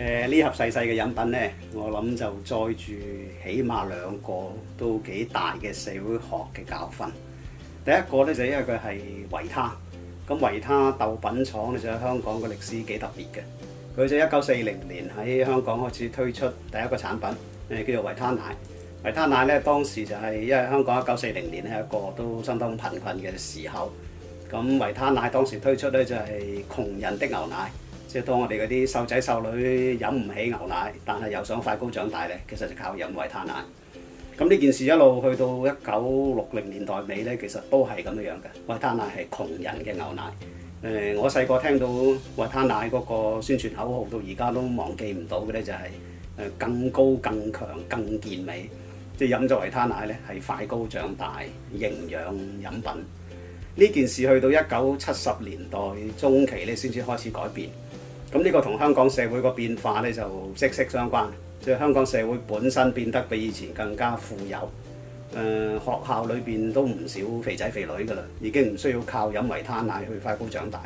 呢盒細細嘅飲品呢，我諗就載住起碼兩個都幾大嘅社會學嘅教訓。第一個呢，就因為佢係維他，咁維他豆品廠呢，就喺香港嘅歷史幾特別嘅。佢就1940年喺香港開始推出第一個產品，叫做維他奶。維他奶呢，當時就係因為香港1940年係一個都相當貧困嘅時候，咁維他奶當時推出呢，就係窮人的牛奶。即係當我哋嗰啲瘦仔瘦女飲唔起牛奶，但係又想快高長大咧，其實就靠飲維他奶。咁呢件事一路去到1960年代尾咧，其實都係咁樣嘅。維他奶係窮人嘅牛奶。我細個聽到維他奶嗰個宣傳口號到而家都忘記唔到嘅咧，就係更高、更強、更健美。即係飲咗維他奶咧，係快高長大、營養飲品。呢件事去到1970年代中期咧，先至開始改變。咁呢個同香港社會個變化咧就息息相關，即係香港社會本身變得比以前更加富有，學校裏邊都唔少肥仔肥女噶啦，已經唔需要靠飲維他奶去快高長大。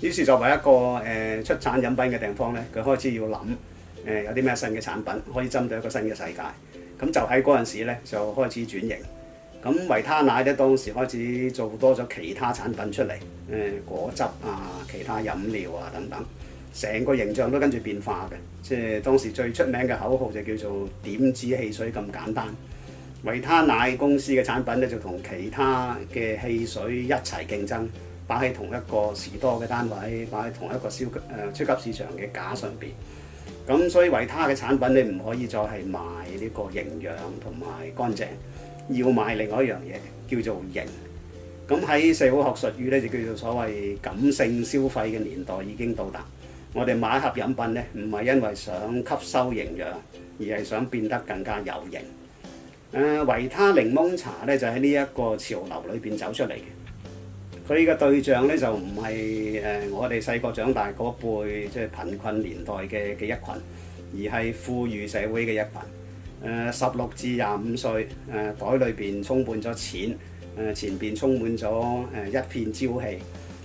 於是作為一個出產飲品嘅地方咧，佢開始要諗有啲咩新嘅產品可以針對一個新嘅世界。咁就喺嗰陣時咧就開始轉型。咁維他奶咧當時開始做多咗其他產品出嚟，果汁啊、其他飲料啊等等。成個形象都跟住變化嘅，即係當時最出名嘅口號就叫做點止汽水咁簡單。維他奶公司嘅產品咧就同其他嘅汽水一齊競爭，擺喺同一個士多嘅單位，擺喺同一個超級市場嘅架上邊。咁所以維他嘅產品你唔可以再係賣呢個營養同埋乾淨，要賣另外一樣嘢叫做型。咁喺社會學術語咧就叫做所謂感性消費嘅年代已經到達。我哋買一盒飲品咧，唔係因為想吸收營養，而係想變得更加有型。維他檸檬茶咧就喺呢一個潮流裏邊走出嚟嘅。佢嘅對象咧就唔係我哋細個長大嗰輩，即係貧困年代嘅一群，而係富裕社會嘅一群。16至25歲，袋裏邊充滿咗錢，前邊充滿咗一片朝氣。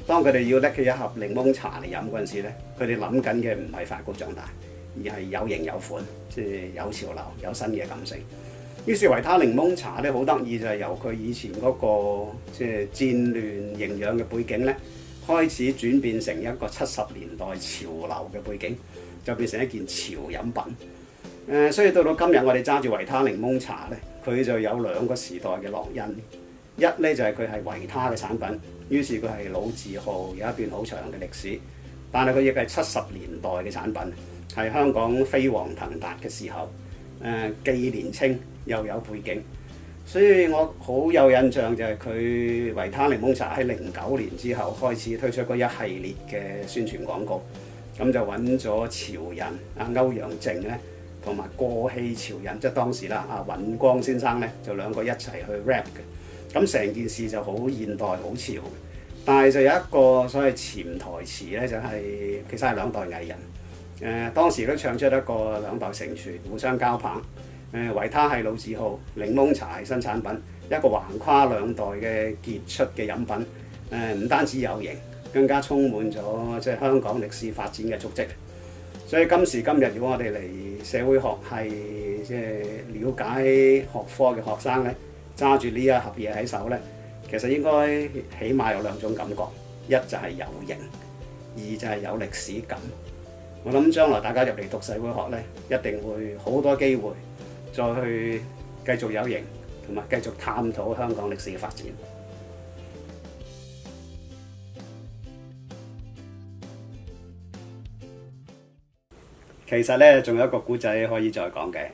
當佢哋要拎起一盒檸檬茶嚟飲嗰陣時咧，佢哋諗緊嘅唔係快高長大，而係有型有款，即係有潮流、有新嘅感性。於是維他檸檬茶咧好得意，就係由佢以前嗰個即係戰亂營養嘅背景咧，開始轉變成一個70年代潮流嘅背景，就變成一件潮飲品。所以到今日我哋揸住維他檸檬茶咧，佢就有兩個時代嘅烙印。一咧就係佢係維他嘅產品，於是佢係老字號，有一段好長嘅歷史。但係佢亦係70年代嘅產品，係香港飛黃騰達嘅時候，既年青又有背景。所以我好有印象就係佢維他檸檬茶喺09年之後開始推出嗰一系列嘅宣傳廣告，咁就揾咗潮人歐陽靖咧，同埋過氣潮人，即係當時啦尹光先生咧，就兩個一齊去 rap 嘅。咁成件事就好現代、好潮，但係就有一個所謂潛台詞咧，就係其實係兩代藝人。當時都唱出一個兩代承傳、互相交棒。維他係老字號，檸檬茶係新產品，一個橫跨兩代嘅傑出嘅飲品。唔單止有型，更加充滿咗即係香港歷史發展嘅足跡。所以今時今日，如果我哋嚟社會學系即係了解學科嘅學生咧，揸住呢一盒嘢喺手咧，其實應該起碼有兩種感覺，一就係有型，二就係有歷史感。我諗將來大家入嚟讀社會學咧，一定會好多機會再去繼續有型，同埋繼續探討香港歷史嘅發展。其實咧，仲有一個故仔可以再講嘅。